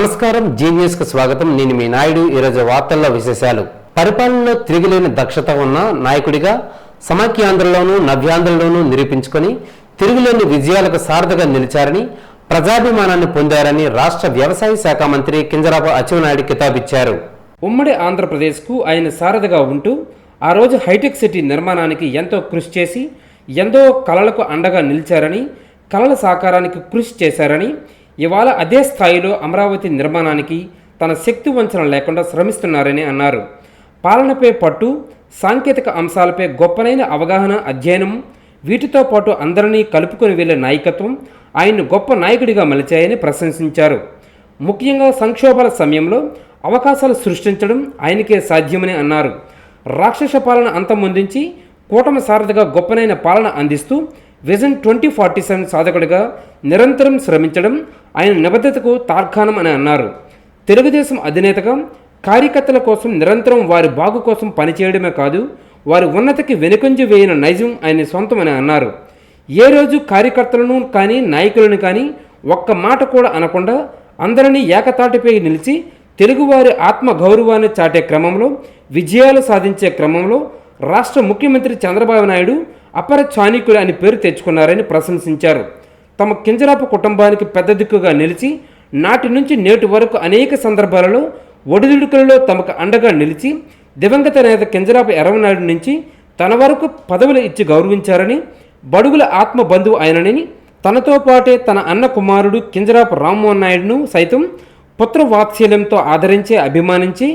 నమస్కారం, జీనియస్ కు స్వాగతం. నేను మీ నాయుడు. ఈరోజు వార్తల్లో విశేషాలు. పరిపాలనలో తిరిగిలేని దక్షత ఉన్న నాయకుడిగా సమాఖ్యాంధ్రలోనూ నవ్యాంధ్రలోనూ నిరూపించుకొని తిరుగులేని విజయాలకు సారథిగా నిలిచారని, ప్రజాభిమానాన్ని పొందారని రాష్ట్ర వ్యవసాయ శాఖ మంత్రి కింజరాపు అచ్చెన్నాయుడు కితాబిచ్చారు. ఉమ్మడి ఆంధ్రప్రదేశ్కు ఆయన సారథిగా ఉంటూ ఆ రోజు హైటెక్ సిటీ నిర్మాణానికి ఎంతో కృషి చేసి ఎంతో కళలకు అండగా నిలిచారని, కళల సాకారానికి కృషి చేశారని, ఇవాళ అదే స్థాయిలో అమరావతి నిర్మాణానికి తన శక్తి వంచన లేకుండా శ్రమిస్తున్నారని అన్నారు. పాలనపై పట్టు, సాంకేతిక అంశాలపై గొప్పనైన అవగాహన, అధ్యయనం, వీటితో పాటు అందరినీ కలుపుకొని వెళ్లే నాయకత్వం ఆయన్ను గొప్ప నాయకుడిగా మలిచాయని ప్రశంసించారు. ముఖ్యంగా సంక్షోభాల సమయంలో అవకాశాలు సృష్టించడం ఆయనకే సాధ్యమని అన్నారు. రాక్షస పాలన అంతమొందించి కూటమి సారథిగా గొప్పనైన పాలన అందిస్తూ విజన్ 2047 సాధకుడిగా నిరంతరం శ్రమించడం ఆయన నిబద్ధతకు తార్కాణం అని అన్నారు. తెలుగుదేశం అధినేతగా కార్యకర్తల కోసం నిరంతరం వారి బాగు కోసం పనిచేయడమే కాదు, వారి ఉన్నతికి వెనుకంజ వేయని నైజం ఆయన సొంతమని అన్నారు. ఏ రోజు కార్యకర్తలను కానీ నాయకులను కానీ ఒక్క మాట కూడా అనకుండా అందరినీ ఏకతాటిపై నిలిచి తెలుగువారి ఆత్మ గౌరవాన్ని చాటే క్రమంలో, విజయాలు సాధించే క్రమంలో రాష్ట్ర ముఖ్యమంత్రి చంద్రబాబు నాయుడు అపర చాణిక్యుడు అని పేరు తెచ్చుకున్నారని ప్రశంసించారు. తమ కింజరాపు కుటుంబానికి పెద్ద దిక్కుగా నిలిచి నాటి నుంచి నేటి వరకు అనేక సందర్భాలలో ఒడిదుడుకులలో తమకు అండగా నిలిచి దివంగత నేత కింజరాపు ఎర్రవనాయుడు నుంచి తన వరకు పదవులు ఇచ్చి గౌరవించారని, బడుగుల ఆత్మ బంధువు ఆయనని, తనతో పాటే తన అన్న కుమారుడు కింజరాపు రామ్మోహన్ నాయుడును సైతం పుత్రవాత్సల్యంతో ఆదరించి అభిమానించి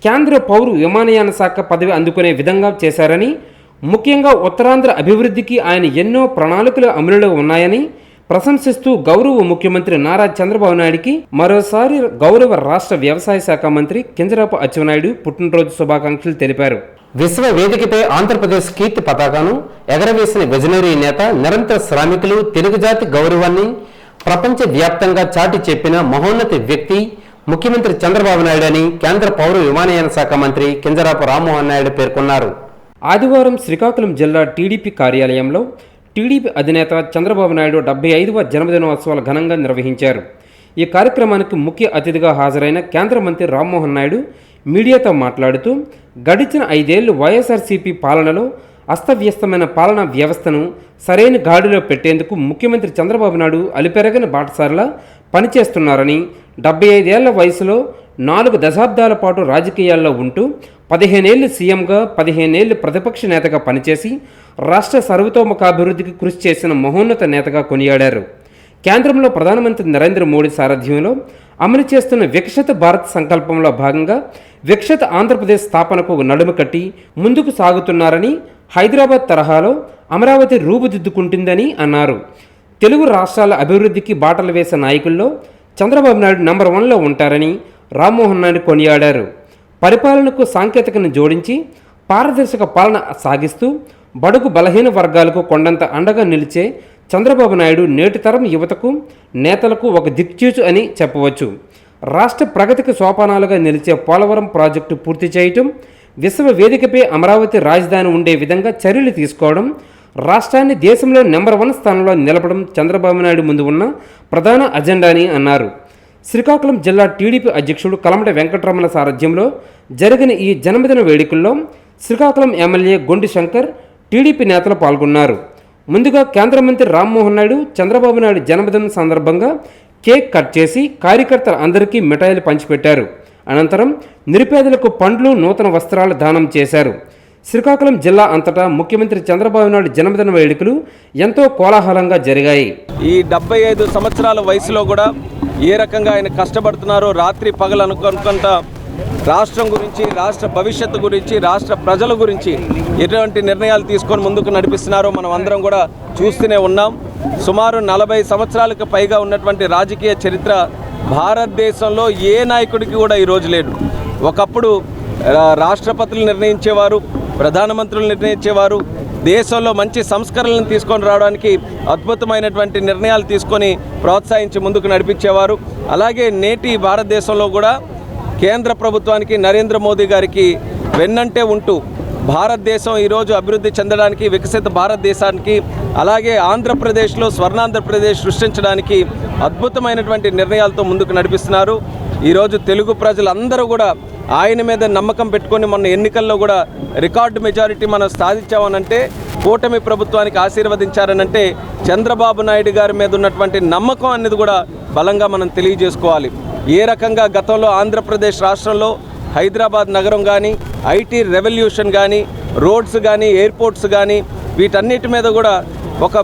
కేంద్ర పౌర విమానయాన శాఖ పదవి అందుకునే విధంగా చేశారని, ముఖ్యంగా ఉత్తరాంధ్ర అభివృద్ధికి ఆయన ఎన్నో ప్రణాళికలు అమలులో ఉన్నాయని ప్రశంసిస్తూ గౌరవ ముఖ్యమంత్రి నారా చంద్రబాబు నాయుడికి మరోసారి గౌరవ రాష్ట్ర వ్యవసాయ శాఖ మంత్రి కింజరాపు అచ్చెన్నాయుడు పుట్టినరోజు శుభాకాంక్షలు తెలిపారు. విశ్వ వేదికపై ఆంధ్రప్రదేశ్ కీర్తి పతాకాను ఎగరవేసిన విజనరీ నేత, నిరంతర శ్రామికులు, తెలుగు జాతి గౌరవాన్ని ప్రపంచ వ్యాప్తంగా చాటి చెప్పిన మహోన్నత వ్యక్తి ముఖ్యమంత్రి చంద్రబాబు నాయుడు అని కేంద్ర పౌర విమానయాన శాఖ మంత్రి కింజరాపు రామ్మోహన్ నాయుడు పేర్కొన్నారు. ఆదివారం శ్రీకాకుళం జిల్లా టీడీపీ కార్యాలయంలో టీడీపీ అధినేత చంద్రబాబు నాయుడు 75వ జన్మదినోత్సవాలు ఘనంగా నిర్వహించారు. ఈ కార్యక్రమానికి ముఖ్య అతిథిగా హాజరైన కేంద్ర మంత్రి రామ్మోహన్ నాయుడు మీడియాతో మాట్లాడుతూ, గడిచిన 5 ఏళ్లు వైఎస్ఆర్సీపీ పాలనలో అస్తవ్యస్తమైన పాలనా వ్యవస్థను సరైన గాడిలో పెట్టేందుకు ముఖ్యమంత్రి చంద్రబాబు నాయుడు అలిపెరగని బాటసారిలా పనిచేస్తున్నారని, 75 ఏళ్ల వయసులో 4 దశాబ్దాల పాటు రాజకీయాల్లో ఉంటూ 15 ఏళ్లు సీఎంగా, 15 ఏళ్లు ప్రతిపక్ష నేతగా పనిచేసి రాష్ట్ర సర్వతోముఖాభివృద్ధికి కృషి చేసిన మహోన్నత నేతగా కొనియాడారు. కేంద్రంలో ప్రధానమంత్రి నరేంద్ర మోడీ సారథ్యంలో అమలు చేస్తున్న వికసిత భారత్ సంకల్పంలో భాగంగా వికసిత ఆంధ్రప్రదేశ్ స్థాపనకు నడుము కట్టి ముందుకు సాగుతున్నారని, హైదరాబాద్ తరహాలో అమరావతి రూపుదిద్దుకుంటుందని అన్నారు. తెలుగు రాష్ట్రాల అభివృద్ధికి బాటలు వేసే నాయకుల్లో చంద్రబాబు నాయుడు నంబర్ 1లో ఉంటారని రామ్మోహన్ నాయుడు కొనియాడారు. పరిపాలనకు సాంకేతికను జోడించి పారదర్శక పాలన సాగిస్తూ బడుగు బలహీన వర్గాలకు కొండంత అండగా నిలిచే చంద్రబాబు నాయుడు నేటి తరం యువతకు, నేతలకు ఒక దిక్చూచు అని చెప్పవచ్చు. రాష్ట్ర ప్రగతికి సోపానాలుగా నిలిచే పోలవరం ప్రాజెక్టు పూర్తి చేయటం, విశ్వ వేదికపై అమరావతి రాజధాని ఉండే విధంగా చర్యలు తీసుకోవడం, రాష్ట్రాన్ని దేశంలో నెంబర్ 1 స్థానంలో నిలపడం చంద్రబాబు నాయుడు ముందు ఉన్న ప్రధాన అజెండా అని అన్నారు. శ్రీకాకుళం జిల్లా టీడీపీ అధ్యక్షుడు కలమట వెంకటరమణ సారథ్యంలో జరిగిన ఈ జన్మదిన వేడుకల్లో శ్రీకాకుళం ఎమ్మెల్యే గొండి శంకర్, టీడీపీ నేతలు పాల్గొన్నారు. ముందుగా కేంద్ర మంత్రి రామ్మోహన్ నాయుడు చంద్రబాబు నాయుడు జన్మదినం సందర్భంగా కేక్ కట్ చేసి కార్యకర్తల అందరికీ మిఠాయిలు పంచిపెట్టారు. అనంతరం నిరుపేదలకు పండ్లు, నూతన వస్త్రాలు దానం చేశారు. శ్రీకాకుళం జిల్లా అంతటా ముఖ్యమంత్రి చంద్రబాబు నాయుడు జన్మదిన వేడుకలు ఎంతో కోలాహలంగా జరిగాయి. ఈ 75 సంవత్సరాల వయసులో కూడా ఏ రకంగా ఆయన కష్టపడుతున్నారో, రాత్రి పగలు అనుకుంటా రాష్ట్రం గురించి, రాష్ట్ర భవిష్యత్తు గురించి, రాష్ట్ర ప్రజల గురించి ఎటువంటి నిర్ణయాలు తీసుకొని ముందుకు నడిపిస్తున్నారో మనం అందరం కూడా చూస్తూనే ఉన్నాం. సుమారు 40 సంవత్సరాలకు పైగా ఉన్నటువంటి రాజకీయ చరిత్ర భారతదేశంలో ఏ నాయకుడికి కూడా ఈరోజు లేదు. ఒకప్పుడు రాష్ట్రపతులు నిర్ణయించేవారు, ప్రధానమంత్రులు నిర్ణయించేవారు, దేశంలో మంచి సంస్కరణలను తీసుకొని రావడానికి అద్భుతమైనటువంటి నిర్ణయాలు తీసుకొని ప్రోత్సహించి ముందుకు నడిపించేవారు. అలాగే నేటి భారతదేశంలో కూడా కేంద్ర ప్రభుత్వానికి, నరేంద్ర మోదీ గారికి వెన్నంటే ఉంటూ భారతదేశం ఈరోజు అభివృద్ధి చెందడానికి, వికసిత భారతదేశానికి, అలాగే ఆంధ్రప్రదేశ్లో స్వర్ణాంధ్రప్రదేశ్ సృష్టించడానికి అద్భుతమైనటువంటి నిర్ణయాలతో ముందుకు నడిపిస్తున్నారు. ఈరోజు తెలుగు ప్రజలందరూ కూడా ఆయన మీద నమ్మకం పెట్టుకొని మొన్న ఎన్నికల్లో కూడా రికార్డు మెజారిటీ మనం సాధించామనంటే, కూటమి ప్రభుత్వానికి ఆశీర్వదించారనంటే చంద్రబాబు నాయుడు గారి మీద ఉన్నటువంటి నమ్మకం అనేది కూడా బలంగా మనం తెలియజేసుకోవాలి. ఏ రకంగా గతంలో ఆంధ్రప్రదేశ్ రాష్ట్రంలో హైదరాబాద్ నగరం కానీ, ఐటీ రెవల్యూషన్ కానీ, రోడ్స్ కానీ, ఎయిర్పోర్ట్స్ కానీ, వీటన్నిటి మీద కూడా ఒక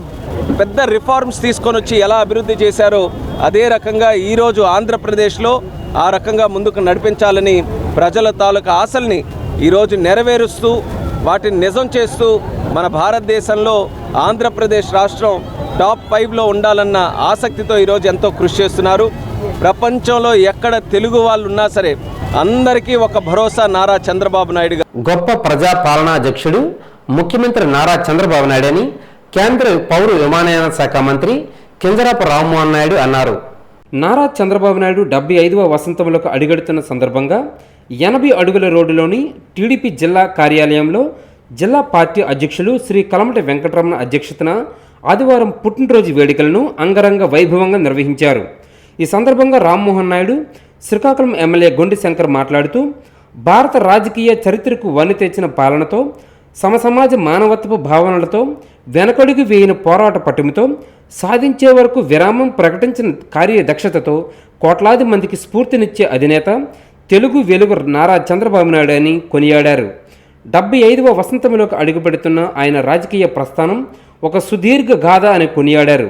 పెద్ద రిఫార్మ్స్ తీసుకొని వచ్చి ఎలా అభివృద్ధి చేశారో అదే రకంగా ఈరోజు ఆంధ్రప్రదేశ్లో ఆ రకంగా ముందుకు నడిపించాలని ప్రజల తాలూకా ఆశల్ని ఈరోజు నెరవేరుస్తూ వాటిని నిజం చేస్తూ మన భారతదేశంలో ఆంధ్రప్రదేశ్ రాష్ట్రం టాప్ 5లో ఉండాలన్న ఆసక్తితో ఈరోజు ఎంతో కృషి చేస్తున్నారు. ప్రపంచంలో ఎక్కడ తెలుగు వాళ్ళు ఉన్నా సరే అందరికీ ఒక భరోసా నారా చంద్రబాబు నాయుడు గారు. గొప్ప ప్రజా పాలనాధ్యక్షుడు ముఖ్యమంత్రి నారా చంద్రబాబు నాయుడు అని కేంద్ర పౌర విమానయాన శాఖ మంత్రి కింజరాపు రామ్మోహన్ నాయుడు అన్నారు. నారా చంద్రబాబు నాయుడు 75వ వసంతంలోకి అడుగెడుతున్న సందర్భంగా 80 అడుగుల రోడ్డులోని టీడీపీ జిల్లా కార్యాలయంలో జిల్లా పార్టీ అధ్యక్షులు శ్రీ కలమటి వెంకటరమణ అధ్యక్షతన ఆదివారం పుట్టినరోజు వేడుకలను అంగరంగ వైభవంగా నిర్వహించారు. ఈ సందర్భంగా రామ్మోహన్ నాయుడు శ్రీకాకుళం ఎమ్మెల్యే గొండి శంకర్ మాట్లాడుతూ, భారత రాజకీయ చరిత్రకు వన్నె తెచ్చిన పాలనతో, సమసమాజ మానవత్వపు భావనలతో, వెనకడుగు వేయిన పోరాట పట్టుమితో, సాధించే వరకు విరామం ప్రకటించిన కార్యదక్షతతో కోట్లాది మందికి స్ఫూర్తినిచ్చే అధినేత తెలుగు వెలుగు నారా చంద్రబాబు నాయుడు అని కొనియాడారు. 75వ వసంతంలోకి అడుగుపెడుతున్న ఆయన రాజకీయ ప్రస్థానం ఒక సుదీర్ఘ గాథ అని కొనియాడారు.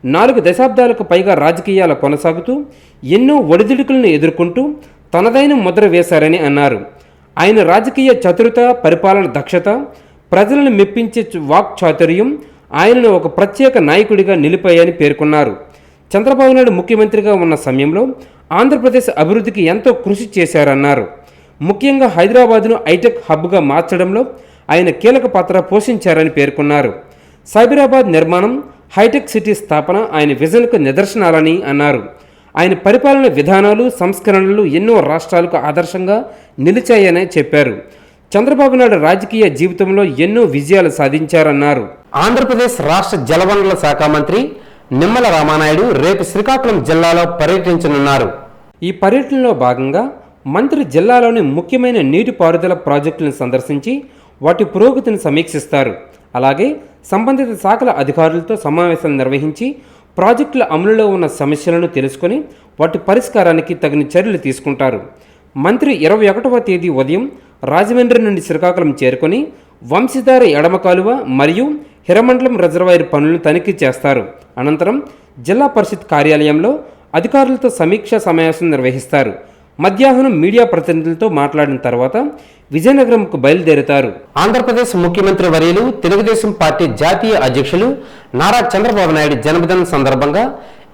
4 దశాబ్దాలకు పైగా రాజకీయాల కొనసాగుతూ ఎన్నో ఒడిదుడుకులను ఎదుర్కొంటూ తనదైన ముద్ర వేశారని అన్నారు. ఆయన రాజకీయ చతురత, పరిపాలన దక్షత, ప్రజలను మెప్పించే వాక్చాతుర్యం ఆయనను ఒక ప్రత్యేక నాయకుడిగా నిలిపాయని పేర్కొన్నారు. చంద్రబాబు నాయుడు ముఖ్యమంత్రిగా ఉన్న సమయంలో ఆంధ్రప్రదేశ్ అభివృద్ధికి ఎంతో కృషి చేశారన్నారు. ముఖ్యంగా హైదరాబాద్ను హైటెక్ హబ్గా మార్చడంలో ఆయన కీలక పాత్ర పోషించారని పేర్కొన్నారు. సైబరాబాద్ నిర్మాణం, హైటెక్ సిటీ స్థాపన ఆయన విజన్కు నిదర్శనాలని అన్నారు. ఆయన పరిపాలన విధానాలు, సంస్కరణలు ఎన్నో రాష్ట్రాలకు ఆదర్శంగా నిలిచాయని చెప్పారు. చంద్రబాబు నాయుడు రాజకీయ జీవితంలో ఎన్నో విజయాలు సాధించారన్నారు. ఆంధ్రప్రదేశ్ రాష్ట్ర జలవనరుల శాఖ మంత్రి నిమ్మల రామానాయుడు రేపు శ్రీకాకుళం జిల్లాలో పర్యటించనున్నారు. ఈ పర్యటనలో భాగంగా మంత్రి జిల్లాలోని ముఖ్యమైన నీటిపారుదల ప్రాజెక్టులను సందర్శించి వాటి పురోగతిని సమీక్షిస్తారు. అలాగే సంబంధిత శాఖల అధికారులతో సమావేశాలు నిర్వహించి ప్రాజెక్టుల అమలులో ఉన్న సమస్యలను తెలుసుకొని వాటి పరిష్కారానికి తగిన చర్యలు తీసుకుంటారు. మంత్రి 21వ తేదీ ఉదయం రాజమండ్రి నుండి శ్రీకాకుళం చేరుకొని వంశధార ఎడమ కాలువ మరియు హిరమండలం రిజర్వాయర్ పనులను తనిఖీ చేస్తారు. అనంతరం జిల్లా పరిషత్ కార్యాలయంలో అధికారులతో సమీక్షా సమావేశం నిర్వహిస్తారు. మధ్యాహ్నం మీడియా ప్రతినిధులతో మాట్లాడిన తర్వాత విజయనగరంకు బయలుదేరుతారు. ఆంధ్రప్రదేశ్ ముఖ్యమంత్రి వర్యులు తెలుగుదేశం పార్టీ జాతీయ అధ్యక్షులు నారా చంద్రబాబు నాయుడు జన్మదినం సందర్భంగా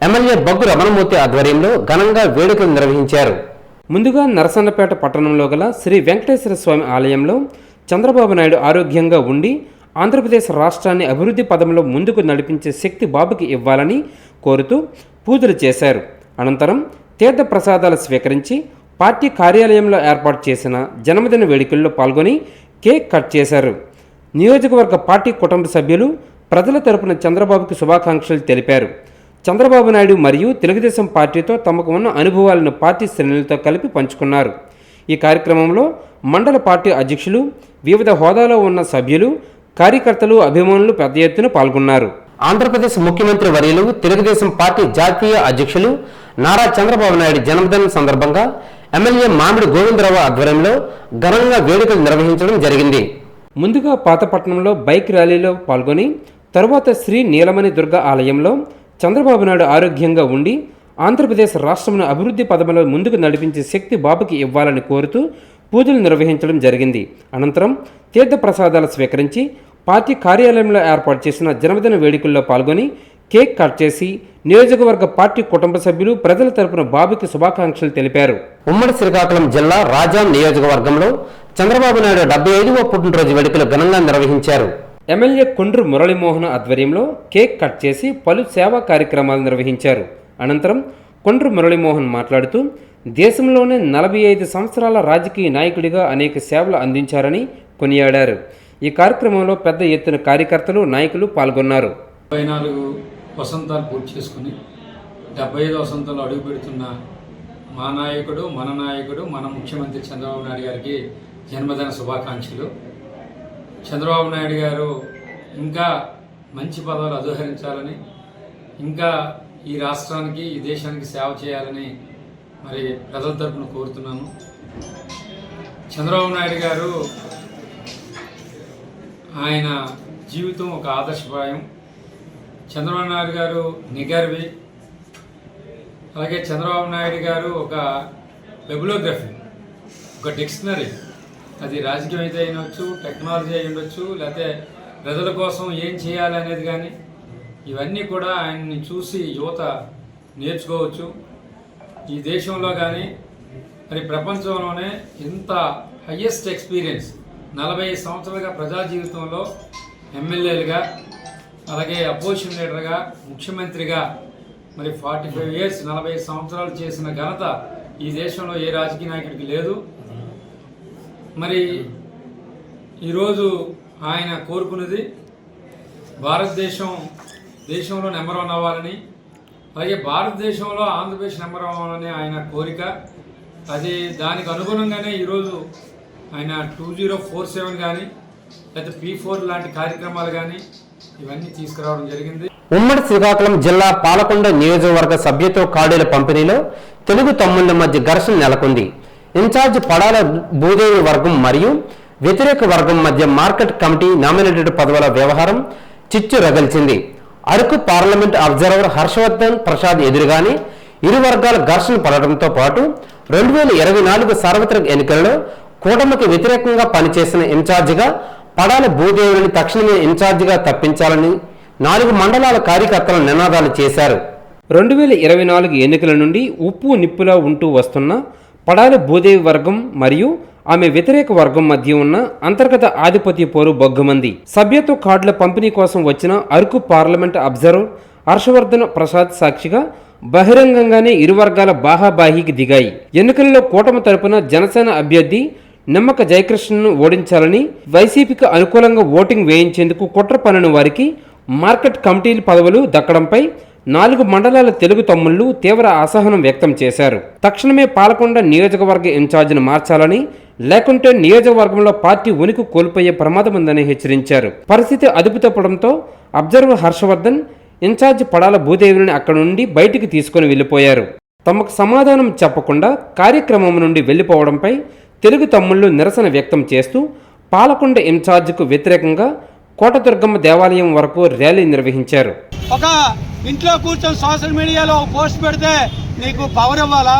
ఎమ్మెల్యే బొగ్గు రమణమూర్తి ఆధ్వర్యంలో ఘనంగా వేడుకలు నిర్వహించారు. ముందుగా నరసన్నపేట పట్టణంలో గల శ్రీ వెంకటేశ్వర స్వామి ఆలయంలో చంద్రబాబు నాయుడు ఆరోగ్యంగా ఉండి ఆంధ్రప్రదేశ్ రాష్ట్రాన్ని అభివృద్ధి పదంలో ముందుకు నడిపించే శక్తి బాబుకి ఇవ్వాలని కోరుతూ పూజలు చేశారు. అనంతరం తీర్థ ప్రసాదాలు స్వీకరించి పార్టీ కార్యాలయంలో ఏర్పాటు చేసిన జన్మదిన వేడుకల్లో పాల్గొని కేక్ కట్ చేశారు. నియోజకవర్గ పార్టీ కుటుంబ సభ్యులు ప్రజల తరపున చంద్రబాబుకు శుభాకాంక్షలు తెలిపారు. చంద్రబాబు నాయుడు మరియు తెలుగుదేశం పార్టీతో తమకు ఉన్న అనుభవాలను పార్టీ శ్రేణులతో కలిపి పంచుకున్నారు. ఈ కార్యక్రమంలో మండల పార్టీ అధ్యక్షులు, వివిధ హోదాలో ఉన్న సభ్యులు, కార్యకర్తలు, అభిమానులు పెద్ద ఎత్తున పాల్గొన్నారు. ఆంధ్రప్రదేశ్ ముఖ్యమంత్రి వర్యులు తెలుగుదేశం పార్టీ జాతీయ అధ్యక్షులు నారా చంద్రబాబు నాయుడు జన్మదినం సందర్భంగా ఎమ్మెల్యే మామిడి గోవిందరావు ఆధ్వర్యంలో ఘనంగా వేడుకలు నిర్వహించడం జరిగింది. ముందుగా పాతపట్నంలో బైక్ ర్యాలీలో పాల్గొని తరువాత శ్రీ నీలమణి దుర్గ ఆలయంలో చంద్రబాబు నాయుడు ఆరోగ్యంగా ఉండి ఆంధ్రప్రదేశ్ రాష్ట్రంను అభివృద్ధి పదంలో ముందుకు నడిపించే శక్తి బాబుకి ఇవ్వాలని కోరుతూ పూజలు నిర్వహించడం జరిగింది. అనంతరం తీర్థ ప్రసాదాలు స్వీకరించి పార్టీ కార్యాలయంలో ఏర్పాటు చేసిన జన్మదిన వేడుకల్లో పాల్గొని కేక్ కట్ చేసి నియోజకవర్గ పార్టీ కుటుంబ సభ్యులు ప్రజల తరపున బాబుకి శుభాకాంక్షలు తెలిపారు. ఉమ్మడి శ్రీకాకుళం జిల్లా రాజాం నియోజకవర్గంలో చంద్రబాబు నాయుడు 75వ పుట్టినరోజు వేడుకలు ఘనంగా నిర్వహించారు. ఎమ్మెల్యే కొండ్రు మురళీమోహన్ ఆధ్వర్యంలో కేక్ కట్ చేసి పలు సేవా కార్యక్రమాలు నిర్వహించారు. అనంతరం కొండ్రు మురళీమోహన్ మాట్లాడుతూ దేశంలోనే 45 సంవత్సరాల రాజకీయ నాయకుడిగా అనేక సేవలు అందించారని కొనియాడారు. ఈ కార్యక్రమంలో పెద్ద ఎత్తున కార్యకర్తలు, నాయకులు పాల్గొన్నారు. 24 వసంతాలు పూర్తి చేసుకుని 75 వసంతాలు అడుగు పెడుతున్న మా నాయకుడు మన ముఖ్యమంత్రి చంద్రబాబు నాయుడు గారికి జన్మదిన శుభాకాంక్షలు. చంద్రబాబు నాయుడు గారు ఇంకా మంచి పదవులు అధిరోహించాలని, ఇంకా ఈ రాష్ట్రానికి ఈ దేశానికి సేవ చేయాలని మరి ప్రజల తరపున కోరుతున్నాను. చంద్రబాబు నాయుడు గారు ఆయన జీవితం ఒక ఆదర్శప్రాయం. చంద్రబాబు నాయుడు గారు నిగర్వి, అలాగే చంద్రబాబు నాయుడు గారు ఒక బైబిలోగ్రఫీ, ఒక డిక్షనరీ. అది రాజకీయం అయితే అయినవచ్చు, టెక్నాలజీ అయి ఉండొచ్చు, లేకపోతే ప్రజల కోసం ఏం చేయాలి అనేది కానీ ఇవన్నీ కూడా ఆయన్ని చూసి యువత నేర్చుకోవచ్చు. ఈ దేశంలో కానీ మరి ప్రపంచంలోనే ఇంత హయ్యెస్ట్ ఎక్స్పీరియన్స్ 40 సంవత్సరాలుగా ప్రజా జీవితంలో ఎమ్మెల్యేలుగా, అలాగే అపోజిషన్ లీడర్గా, ముఖ్యమంత్రిగా మరి 45 ఇయర్స్ 40 సంవత్సరాలు చేసిన ఘనత ఈ దేశంలో ఏ రాజకీయ నాయకుడికి లేదు. మరి ఈరోజు ఆయన కోరుకున్నది దేశంలో నెంబర్ 1 అవ్వాలని, అలాగే భారతదేశంలో ఆంధ్రప్రదేశ్ నెంబర్ 1 అవ్వాలని ఆయన కోరిక. అది దానికి అనుగుణంగానే ఈరోజు ఆయన 2047 కానీ లేకపోతే P4 లాంటి కార్యక్రమాలు కానీ ఇవన్నీ తీసుకురావడం జరిగింది. ఉమ్మడి శ్రీకాకుళం జిల్లా పాలకొండ నియోజకవర్గ సభ్యత్వ కార్డుల పంపిణీలో తెలుగు తమ్ముళ్ల మధ్య ఘర్షణ నెలకొంది. ఇన్ఛార్జ్ పడాల భూదేవి వర్గం మరియు వ్యతిరేక వర్గం మధ్య మార్కెట్ కమిటీ నామినేటెడ్ పదవుల వ్యవహారం చిచ్చు రగిల్చింది. అరకు పార్లమెంట్ అబ్జర్వర్ హర్షవర్ధన్ ప్రసాద్ ఎదురుగానే ఇరు వర్గాల ఘర్షణ పడడంతో పాటు 2024 సార్వత్రిక ఎన్నికల్లో కూటమికి వ్యతిరేకంగా పనిచేసిన ఇన్ఛార్జిగా పడాల భూదేవుని తక్షణమే ఇన్ఛార్జిగా తప్పించాలని 4 మండలాల కార్యకర్తలు నినాదాలు చేశారు. 2024 ఎన్నికల నుండి ఉప్పు నిప్పులా ఉంటూ వస్తున్న పడాల భూదేవి వర్గం మరియు ఆమె వ్యతిరేక వర్గం మధ్య ఉన్న అంతర్గత ఆధిపత్య పోరు బొగ్గుమంది. సభ్యత్వ కార్డుల పంపిణీ కోసం వచ్చిన అరకు పార్లమెంట్ అబ్జర్వర్ హర్షవర్ధన్ ప్రసాద్ సాక్షిగా బహిరంగంగానే ఇరు వర్గాల బాహాబాహీకి దిగాయి. ఎన్నికల్లో కూటమి తరపున జనసేన అభ్యర్థి నిమ్మక జయకృష్ణను ఓడించాలని, వైసీపీకి అనుకూలంగా ఓటింగ్ వేయించేందుకు కుట్ర పన్నిన వారికి మార్కెట్ కమిటీల పదవులు దక్కడంపై 4 మండలాల తెలుగు తమ్ముళ్లు తీవ్ర అసహనం వ్యక్తం చేశారు. తక్షణమే పాలకొండ నియోజకవర్గ ఇన్ఛార్జిని మార్చాలని, లేకుంటే నియోజకవర్గంలో పార్టీ ఉనికి కోల్పోయే ప్రమాదం ఉందని హెచ్చరించారు. పరిస్థితి అదుపు తప్పడంతో అబ్జర్వర్ హర్షవర్ధన్ ఇన్ఛార్జ్ పడాల భూదేవిని అక్కడి నుండి బయటికి తీసుకుని వెళ్లిపోయారు. తమకు సమాధానం చెప్పకుండా కార్యక్రమం నుండి వెళ్లిపోవడంపై తెలుగు తమ్ముళ్లు నిరసన వ్యక్తం చేస్తూ పాలకొండ ఇన్ఛార్జికు వ్యతిరేకంగా కోటదుర్గమ్మ దేవాలయం వరకు ర్యాలీ నిర్వహించారు. ఒక ఇంట్లో కూర్చొని సోషల్ మీడియాలో పోస్ట్ పెడితే నీకు పవర్ ఇవ్వాలా?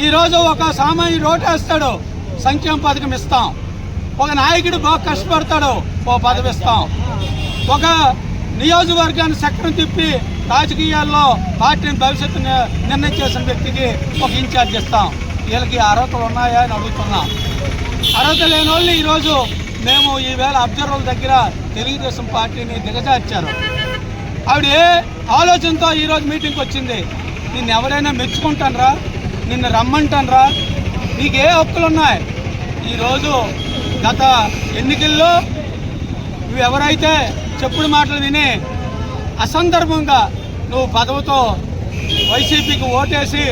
ఈరోజు ఒక సామాన్యుడు ఓటేస్తాడు, సంక్షేమ పథకం ఇస్తాం. ఒక నాయకుడు బాగా కష్టపడతాడు, ఓ పదవి ఇస్తాం. ఒక నియోజకవర్గాన్ని చక్రం తిప్పి రాజకీయాల్లో పార్టీని భవిష్యత్తు నిర్ణయం చేసిన వ్యక్తికి ఒక ఇన్ఛార్జ్ ఇస్తాం. వీళ్ళకి అర్హతలు ఉన్నాయా అని అడుగుతున్నాం. అర్హత లేని వాళ్ళు ఈరోజు మేము ఈవేళ అబ్జర్వర్ల దగ్గర తెలుగుదేశం పార్టీని దిగజార్చారు. ఆవిడ ఏ ఆలోచనతో ఈరోజు మీటింగ్కి వచ్చింది? నిన్ను ఎవరైనా మెచ్చుకుంటానరా? నిన్ను రమ్మంటానరా? నీకు ఏ హక్కులు ఉన్నాయి? ఈరోజు గత ఎన్నికల్లో నువ్వు ఎవరైతే చెప్పుడు మాటలు విని అసందర్భంగా నువ్వు పదవితో వైసీపీకి ఓటేసి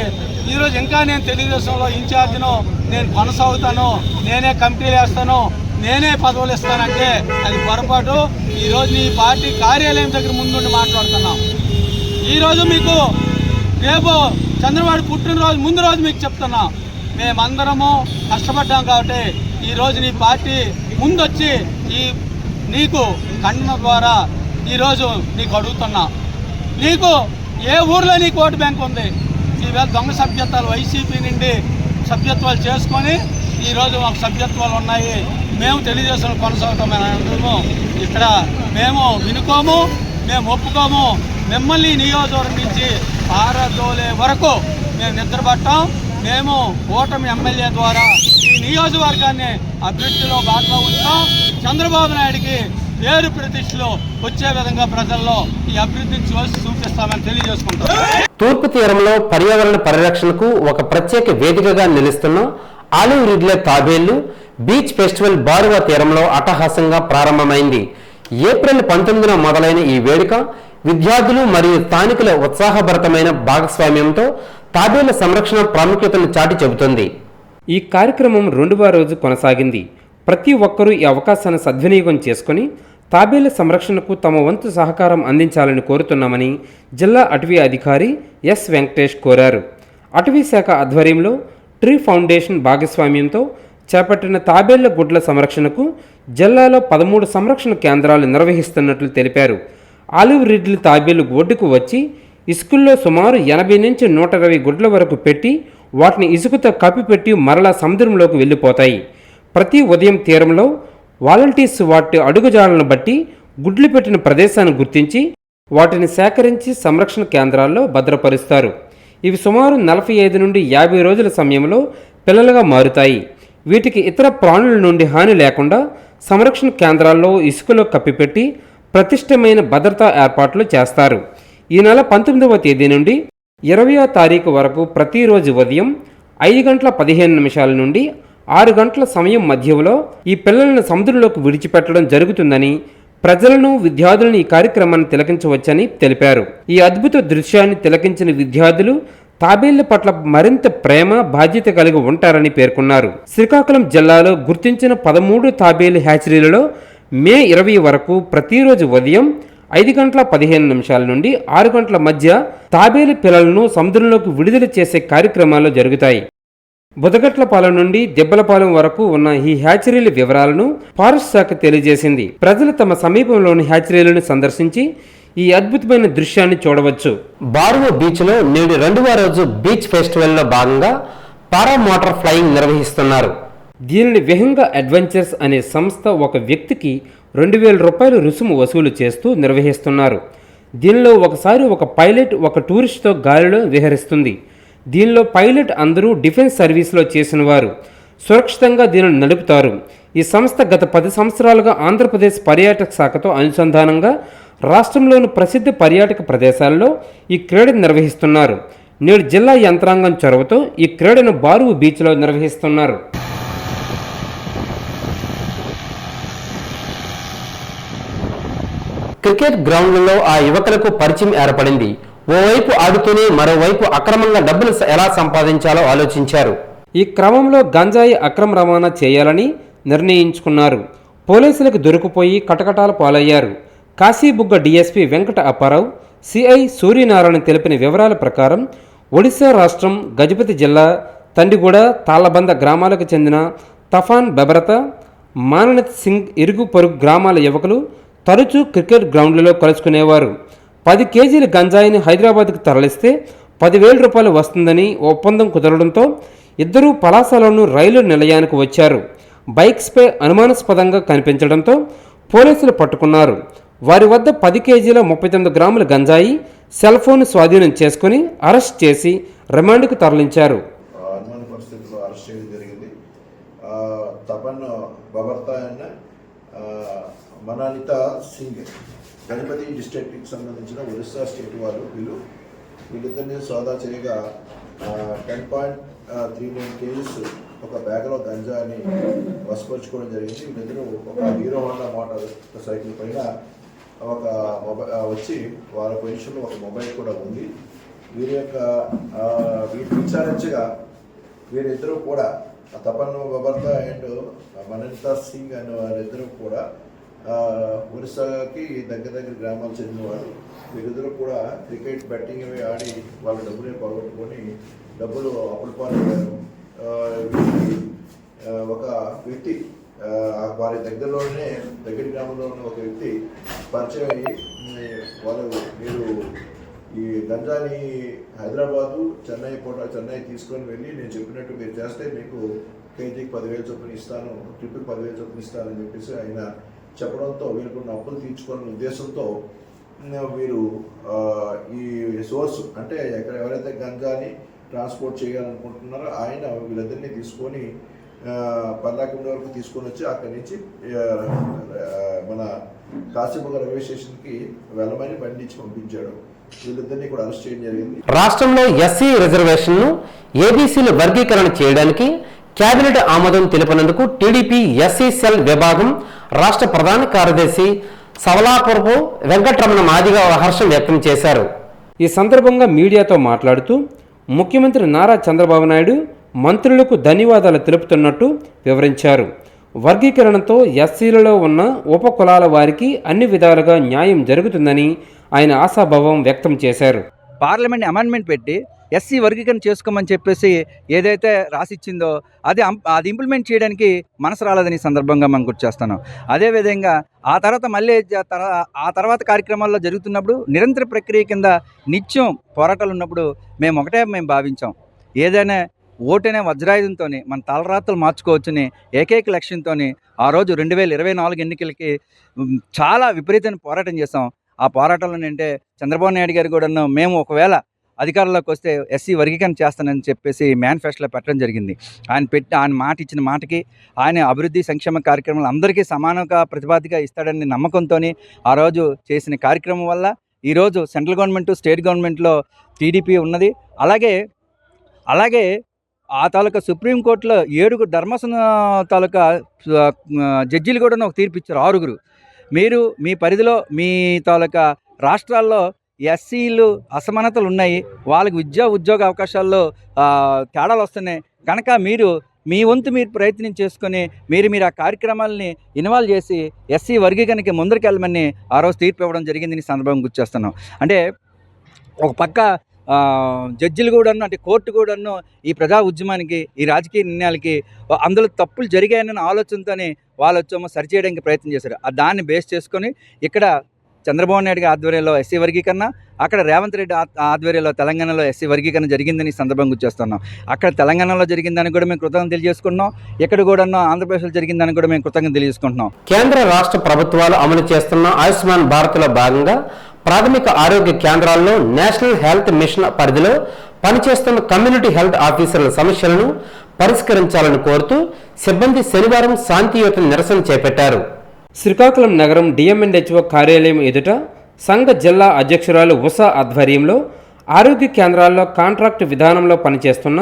ఈరోజు ఇంకా నేను తెలుగుదేశంలో ఇన్ఛార్జ్ను, నేను కొనసాగుతాను, నేనే కమిటీలు వేస్తాను, నేనే పదవులు ఇస్తానంటే అది పొరపాటు. ఈరోజు నీ పార్టీ కార్యాలయం దగ్గర ముందుండి మాట్లాడుతున్నాం. ఈరోజు మీకు రేపు చంద్రబాబు పుట్టినరోజు ముందు రోజు మీకు చెప్తున్నాం, మేమందరము కష్టపడ్డాం కాబట్టి ఈరోజు నీ పార్టీ ముందొచ్చి నీకు ఖండన ద్వారా ఈరోజు నీకు అడుగుతున్నాం. నీకు ఏ ఊర్లో నీకు ఓటు బ్యాంక్ ఉంది? ఈవేళ దొంగ సభ్యత్వాలు వైసీపీ నుండి సభ్యత్వాలు చేసుకొని ఈరోజు మాకు సభ్యత్వాలు ఉన్నాయి, మేము తెలుగుదేశం కొనసాగుతామని ఇక్కడ మేము వినుకోము, మేము ఒప్పుకోము. మిమ్మల్ని నియోజకవర్గం నుంచి పారదోలే వరకు మేము నిద్రపట్టాం. మేము ఓటమి ఎమ్మెల్యే ద్వారా ఈ నియోజకవర్గాన్ని అభివృద్ధిలో బాటలో ఉంచాం. చంద్రబాబు నాయుడికి పేరు ప్రతిష్టలు వచ్చే విధంగా ప్రజల్లో ఈ అభివృద్ధిని చూపిస్తామని తెలియజేసుకుంటాం. తూర్పు తీరంలో పర్యావరణ పరిరక్షణకు ఒక ప్రత్యేక వేదికగా నిలుస్తున్న olive Ridley తాబేళ్లు beach festival Baruva తీరంలో అట్టహాసంగా ప్రారంభమైంది. ఏప్రిల్ 19న మొదలైన ఈ వేడుక విద్యార్థులు మరియు స్థానికుల ఉత్సాహభరితమైన భాగస్వామ్యంతో తాబేళ్ల సంరక్షణ ప్రాముఖ్యతను చాటి చెబుతోంది. ఈ కార్యక్రమం 2వ రోజు కొనసాగింది. ప్రతి ఒక్కరూ ఈ అవకాశాన్ని సద్వినియోగం చేసుకుని తాబేళ్ల సంరక్షణకు తమ వంతు సహకారం అందించాలని కోరుతున్నామని జిల్లా అటవీ అధికారి ఎస్ వెంకటేష్ కోరారు. అటవీ శాఖ ఆధ్వర్యంలో ట్రీ ఫౌండేషన్ భాగస్వామ్యంతో చేపట్టిన తాబేళ్ల గుడ్ల సంరక్షణకు జిల్లాలో 13 సంరక్షణ కేంద్రాలు నిర్వహిస్తున్నట్లు తెలిపారు. ఆలివ్ రిడ్లీ తాబేళ్లు ఒడ్డుకు వచ్చి ఇసుకల్లో సుమారు 80 నుంచి 120 గుడ్ల వరకు పెట్టి వాటిని ఇసుకతో కప్పిపెట్టి మరలా సముద్రంలోకి వెళ్ళిపోతాయి. ప్రతి ఉదయం తీరంలో వాలంటీర్స్ వాటి అడుగుజాడలను బట్టి గుడ్లు పెట్టిన ప్రదేశాన్ని గుర్తించి వాటిని సేకరించి సంరక్షణ కేంద్రాల్లో భద్రపరుస్తారు. ఇవి సుమారు 45 నుండి 50 రోజుల సమయంలో పిల్లలుగా మారుతాయి. వీటికి ఇతర ప్రాణుల నుండి హాని లేకుండా సంరక్షణ కేంద్రాల్లో ఇసుకలో కప్పిపెట్టి ప్రతిష్టమైన భద్రతా ఏర్పాట్లు చేస్తారు. ఈ నెల 19వ తేదీ నుండి 20వ తారీఖు వరకు ప్రతిరోజు ఉదయం 5 గంటల 15 నిమిషాల నుండి 6 గంటల సమయం మధ్యలో ఈ పిల్లలను సముద్రంలోకి విడిచిపెట్టడం జరుగుతుందని, ప్రజలను విద్యార్థులను ఈ కార్యక్రమాన్ని తిలకించవచ్చని తెలిపారు. ఈ అద్భుత దృశ్యాన్ని తిలకించిన విద్యార్థులు తాబేళ్ల పట్ల మరింత ప్రేమ, బాధ్యత కలిగి ఉంటారని పేర్కొన్నారు. శ్రీకాకుళం జిల్లాలో గుర్తించిన 13 తాబేలు హ్యాచరీలలో మే 20 వరకు ప్రతిరోజు ఉదయం 5 గంటల 15 నిమిషాల నుండి 6 గంటల మధ్య తాబేలు పిల్లలను సముద్రంలోకి విడుదల చేసే కార్యక్రమాలు జరుగుతాయి. బుదగట్లపాలెం నుండి దెబ్బలపాలెం వరకు ఉన్న ఈ హ్యాచరీల వివరాలను ఫారెస్ట్ శాఖ తెలియజేసింది. ప్రజలు తమ సమీపంలోని హ్యాచరీలను సందర్శించి ఈ అద్భుతమైన దృశ్యాన్ని చూడవచ్చు. బారువ బీచ్లో నేడు 2వ రోజు బీచ్ ఫెస్టివల్లో భాగంగా పారా మోటార్ ఫ్లయింగ్ నిర్వహిస్తున్నారు. దీనిని విహంగ అడ్వెంచర్స్ అనే సంస్థ ఒక వ్యక్తికి 2000 రూపాయలు రుసుము వసూలు చేస్తూ నిర్వహిస్తున్నారు. దీనిలో ఒకసారి ఒక పైలట్ ఒక టూరిస్ట్తో గాలిలో విహరిస్తుంది. దీనిలో పైలట్ అందరూ డిఫెన్స్ సర్వీస్లో చేసిన వారు సురక్షితంగా దీనిని నడుపుతారు. ఈ సంస్థ గత 10 సంవత్సరాలుగా ఆంధ్రప్రదేశ్ పర్యాటక శాఖతో అనుసంధానంగా రాష్ట్రంలోని ప్రసిద్ధ పర్యాటక ప్రదేశాల్లో ఈ క్రీడను నిర్వహిస్తున్నారు. నేడు జిల్లా యంత్రాంగం చొరవతో ఈ క్రీడను బారువు బీచ్లో నిర్వహిస్తున్నారు. క్రికెట్ గ్రౌండ్లలో ఆ యువకులకు పరిచయం ఏర్పడింది. ఓవైపు ఆడుతూనే మరోవైపు అక్రమంగా డబ్బులు ఎలా సంపాదించాలో ఆలోచించారు. ఈ క్రమంలో గంజాయి అక్రమ రవాణా చేయాలని నిర్ణయించుకున్నారు. పోలీసులకు దొరికిపోయి కటకటాల పాలయ్యారు. కాశీబుగ్గ డీఎస్పీ వెంకట అప్పారావు, సిఐ సూర్యనారాయణ తెలిపిన వివరాల ప్రకారం ఒడిశా రాష్ట్రం గజపతి జిల్లా తండిగూడ, తాళ్లబంద గ్రామాలకు చెందిన తఫాన్ బెబరత, మాననత్ సింగ్ ఇరుగు పొరుగు గ్రామాల యువకులు తరచూ క్రికెట్ గ్రౌండ్లలో కలుసుకునేవారు. 10 కేజీల గంజాయిని హైదరాబాద్కు తరలిస్తే 10,000 రూపాయలు వస్తుందని ఒప్పందం కుదరడంతో ఇద్దరూ పలాసలోని రైలు నిలయానికి వచ్చారు. బైక్స్పై అనుమానాస్పదంగా కనిపించడంతో పోలీసులు పట్టుకున్నారు. వారి వద్ద 10 కేజీల 39 గ్రాముల గంజాయి, సెల్ ఫోన్ స్వాధీనం చేసుకుని అరెస్ట్ చేసి రిమాండ్కు తరలించారు. అనుమాన పరిస్థితుల్లో అరెస్ట్ చేయడం జరిగింది. తపన్ బబర్తా అన్న మనాలిత సింగ్ గణపతి డిస్ట్రిక్ట్కి సంబంధించిన ఒరిస్సా స్టేట్ వాళ్ళు వీళ్ళిద్దరిని సోదా చేయగా 10.39 కేజీస్ ఒక బ్యాగ్లో గంజాని వసపరుచుకోవడం జరిగింది. వీళ్ళిద్దరూ ఒక హీరో హోండా మోటార్ సైకిల్ పైన ఒక మొబైల్ వచ్చి వాళ్ళ పొజిషన్లో ఒక మొబైల్ కూడా ఉంది. వీరి విచారించగా వీరిద్దరూ కూడా తపన్ బబర్తా అండ్ మనంతా సింగ్ అనే వారిద్దరూ కూడా ఒరిస్సాకి దగ్గర గ్రామాలు చెందినవారు. వీరిద్దరూ కూడా క్రికెట్ బెట్టింగ్ అవి ఆడి వాళ్ళ డబ్బుని పోగొట్టుకొని డబ్బులు అప్పుల పాలయ్యారు. ఒక వ్యక్తి వారి దగ్గర గ్రామంలో ఉన్న ఒక వ్యక్తి పరిచయం అయ్యి మీరు ఈ గంజాని హైదరాబాదు చెన్నై తీసుకొని వెళ్ళి నేను చెప్పినట్టు మీరు చేస్తే మీకు కేజీకి 10,000 చొప్పున ఇస్తాను, ట్రిప్కి 10,000 చొప్పున ఇస్తానని చెప్పేసి ఆయన చెప్పడంతో వీళ్ళకున్న అప్పులు తీర్చుకోవాలనే ఉద్దేశంతో వీరు ఈ సోర్స్ అంటే ఎవరైతే గంజాని ట్రాన్స్పోర్ట్ చేయాలనుకుంటున్నారో ఆయన వీళ్ళిద్దరినీ తీసుకొని పర్లాకిండ వరకు తీసుకొని వచ్చి అక్కడి నుంచి మన కాశీబుగ్గ రైల్వే స్టేషన్కి వెళ్ళమని బండి ఇచ్చి పంపించాడు. వీళ్ళిద్దరినీ కూడా అరెస్ట్ చేయడం జరిగింది. రాష్ట్రంలో ఎస్సీ రిజర్వేషన్ను ఏబీసీలు వర్గీకరణ చేయడానికి కేబినెట్ ఆమోదం తెలిపినందుకు టీడీపీ ఎస్సీ సెల్ విభాగం రాష్ట్ర ప్రధాన కార్యదర్శి సవలాపురపు వెంకటరమణ మాదిగ హర్షం వ్యక్తం చేశారు. ఈ సందర్భంగా మీడియాతో మాట్లాడుతూ ముఖ్యమంత్రి నారా చంద్రబాబు నాయుడు మంత్రులకు ధన్యవాదాలు తెలుపుతున్నట్టు వివరించారు. వర్గీకరణతో ఎస్సీలలో ఉన్న ఉపకులాల వారికి అన్ని విధాలుగా న్యాయం జరుగుతుందని ఆయన ఆశాభావం వ్యక్తం చేశారు. పార్లమెంట్ అమెండ్మెంట్ పెట్టి ఎస్సీ వర్గీకరణ చేసుకోమని చెప్పేసి ఏదైతే రాసిచ్చిందో అది ఇంప్లిమెంట్ చేయడానికి మనసు రాలేదని సందర్భంగా మనం గుర్తు చేస్తాను. అదేవిధంగా ఆ తర్వాత మళ్ళీ ఆ తర్వాత కార్యక్రమాల్లో జరుగుతున్నప్పుడు నిరంతర ప్రక్రియ కింద నిత్యం పోరాటాలు ఉన్నప్పుడు మేము భావించాం, ఏదైనా ఓటనే వజ్రాయుధంతో మన తలరాత్రులు మార్చుకోవచ్చని ఏకైక లక్ష్యంతో ఆ రోజు 2024 ఎన్నికలకి చాలా విపరీతమైన పోరాటం చేసాం. ఆ పోరాటంలో అంటే చంద్రబాబు నాయుడు గారు కూడా మేము ఒకవేళ అధికారంలోకి వస్తే ఎస్సీ వర్గీకరణ చేస్తానని చెప్పేసి మేనిఫెస్టోలో పెట్టడం జరిగింది. ఆయన మాట ఇచ్చిన మాటకి ఆయన అభివృద్ధి సంక్షేమ కార్యక్రమాలు అందరికీ సమానంగా ప్రతిపాదిగా ఇస్తాడని నమ్మకంతో ఆ రోజు చేసిన కార్యక్రమం వల్ల ఈరోజు సెంట్రల్ గవర్నమెంట్ స్టేట్ గవర్నమెంట్లో టీడీపీ ఉన్నది. అలాగే ఆ తాలూకా సుప్రీంకోర్టులో 7 ధర్మాసన తాలూకా జడ్జీలు కూడా ఒక తీర్పు ఇచ్చారు. 6 మీరు మీ పరిధిలో మీ తాలూకా రాష్ట్రాల్లో ఎస్సీలు అసమానతలు ఉన్నాయి, వాళ్ళకి ఉద్యోగ అవకాశాల్లో తేడాలు వస్తున్నాయి కనుక మీ వంతు మీరు ప్రయత్నం చేసుకొని మీరు ఆ కార్యక్రమాలని ఇన్వాల్వ్ చేసి ఎస్సీ వర్గీకరణకి ముందరికెళ్ళమని ఆ రోజు తీర్పు ఇవ్వడం జరిగిందని సందర్భంగా గుర్తిస్తున్నాం. అంటే ఒక పక్క జడ్జిలు కూడాను అంటే కోర్టు కూడాను ఈ ప్రజా ఉద్యమానికి ఈ రాజకీయ నిర్ణయాలకి అందులో తప్పులు జరిగాయన్న ఆలోచనతోనే వాళ్ళు వచ్చేమో సరిచేయడానికి ప్రయత్నం చేశారు. దాన్ని బేస్ చేసుకొని ఇక్కడ చంద్రబాబు నాయుడు గారి ఆధ్వర్యంలో ఎస్సీ వర్గీకరణ, అక్కడ రేవంత్ రెడ్డి ఆధ్వర్యంలో తెలంగాణలో ఎస్సీ వర్గీకరణ జరిగిందని సందర్భంగా గుర్తిస్తున్నాం. అక్కడ తెలంగాణలో జరిగిందని కూడా మేము కృతజ్ఞతలు తెలియజేసుకుంటున్నాం, ఇక్కడ కూడా ఆంధ్రప్రదేశ్లో జరిగిందని కూడా మేము కృతజ్ఞతలు తెలియజేసుకుంటున్నాం. కేంద్ర రాష్ట్ర ప్రభుత్వాలు అమలు చేస్తున్న ఆయుష్మాన్ భారత్లో భాగంగా ప్రాథమిక ఆరోగ్య కేంద్రాల్లో నేషనల్ హెల్త్ మిషన్ పరిధిలో పనిచేస్తున్న కమ్యూనిటీ హెల్త్ ఆఫీసర్ల సమస్యలను పరిష్కరించాలని కోరుతూ సిబ్బంది శనివారం శాంతియుత నిరసన చేపట్టారు. శ్రీకాకుళం నగరం డిఎంఎన్హెచ్ఓ కార్యాలయం ఎదుట సంఘ జిల్లా అధ్యక్షురాలు ఉషా ఆధ్వర్యంలో ఆరోగ్య కేంద్రాల్లో కాంట్రాక్టు విధానంలో పనిచేస్తున్న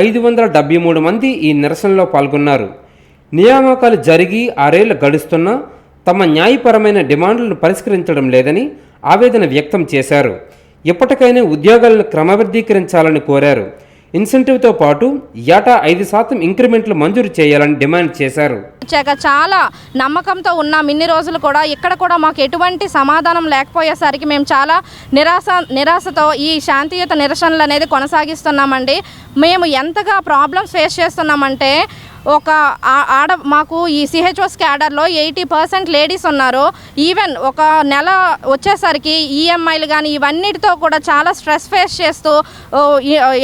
573 మంది ఈ నిరసనలో పాల్గొన్నారు. నియామకాలు జరిగి 6 ఏళ్లు గడుస్తున్నా తమ న్యాయపరమైన డిమాండ్లను పరిష్కరించడం లేదని ఆవేదన వ్యక్తం చేశారు. ఇప్పటికైనా ఉద్యోగాలను క్రమబద్ధీకరించాలని కోరారు. ఇన్సెంటివ్తో పాటు ఏటా 5% ఇంక్రిమెంట్లు మంజూరు చేయాలని డిమాండ్ చేశారు. చాలా నమ్మకంతో ఉన్నాం. ఇన్ని రోజులు కూడా ఇక్కడ కూడా మాకు ఎటువంటి సమాధానం లేకపోయేసరికి మేము చాలా నిరాశతో ఈ శాంతియుత నిరసనలు అనేది కొనసాగిస్తున్నామండి. మేము ఎంతగా ప్రాబ్లమ్స్ ఫేస్ చేస్తున్నామంటే మాకు ఈ సిహెచ్ఓస్ క్యాడర్లో 80% లేడీస్ ఉన్నారు. ఈవెన్ ఒక నెల వచ్చేసరికి ఈఎంఐలు కానీ ఇవన్నిటితో కూడా చాలా స్ట్రెస్ ఫేస్ చేస్తూ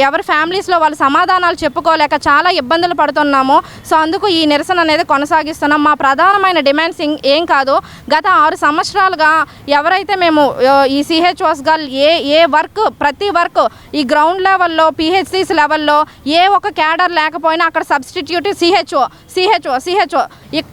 ఎవరి ఫ్యామిలీస్లో వాళ్ళ సమాధానాలు చెప్పుకోలేక చాలా ఇబ్బందులు పడుతున్నాము. సో అందుకు ఈ నిరసన అనేది కొనసాగిస్తున్నాం. మా ప్రధానమైన డిమాండ్స్ ఏం కాదు, గత 6 సంవత్సరాలుగా ఎవరైతే మేము ఈ సిహెచ్ఓస్గా ఏ వర్క్ ప్రతి వర్క్ ఈ గ్రౌండ్ లెవెల్లో పిహెచ్సిస్ లెవెల్లో ఏ ఒక క్యాడర్ లేకపోయినా అక్కడ సబ్స్టిట్యూట్ సిహెచ్ఓ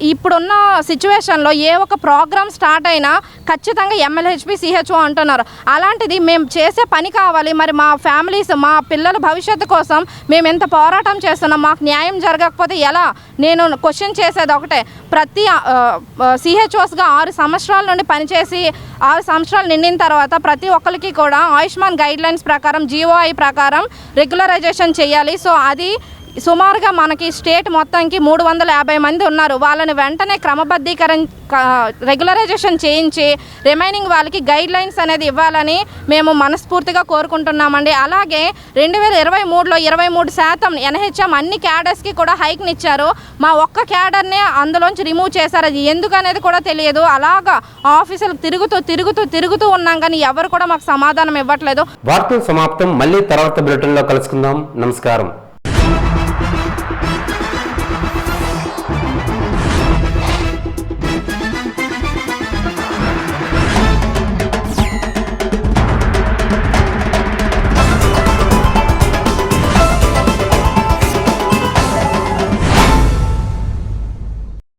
ఇప్పుడున్న సిచ్యువేషన్లో ఏ ఒక ప్రోగ్రామ్ స్టార్ట్ అయినా ఖచ్చితంగా ఎమ్మెల్యేహెచ్పి సిహెచ్ఓ అంటున్నారు. అలాంటిది మేము చేసే పని కావాలి. మరి మా ఫ్యామిలీస్ మా పిల్లల భవిష్యత్తు కోసం మేము ఎంత పోరాటం చేస్తున్నాం, మాకు న్యాయం జరగకపోతే ఎలా? నేను క్వశ్చన్ చేసేది ఒకటే, ప్రతి సిహెచ్ఓస్గా 6 సంవత్సరాల నుండి పనిచేసి 6 సంవత్సరాలు నిండిన తర్వాత ప్రతి ఒక్కరికి కూడా ఆయుష్మాన్ గైడ్లైన్స్ ప్రకారం జీఓఐ ప్రకారం రెగ్యులరైజేషన్ చేయాలి. సో అది సుమారుగా మనకి స్టేట్ మొత్తానికి 350 మంది ఉన్నారు. వాళ్ళని వెంటనే రెగ్యులరైజేషన్ చేయించి రిమైనింగ్ వాళ్ళకి గైడ్ లైన్స్ అనేది ఇవ్వాలని మేము మనస్ఫూర్తిగా కోరుకుంటున్నామండి. అలాగే 2023లో 23% ఎన్హెచ్ఎం అన్ని క్యాడర్స్కి కూడా హైక్ని ఇచ్చారు. మా ఒక్క క్యాడర్నే అందులోంచి రిమూవ్ చేశారు. అది ఎందుకనేది కూడా తెలియదు. అలాగా ఆఫీసులు తిరుగుతూ ఉన్నాం కానీ ఎవరు కూడా మాకు సమాధానం ఇవ్వట్లేదు. వార్తలు సమాప్తం. మళ్ళీ తర్వాత బులెటిన్లో కలుసుకుందాం. నమస్కారం.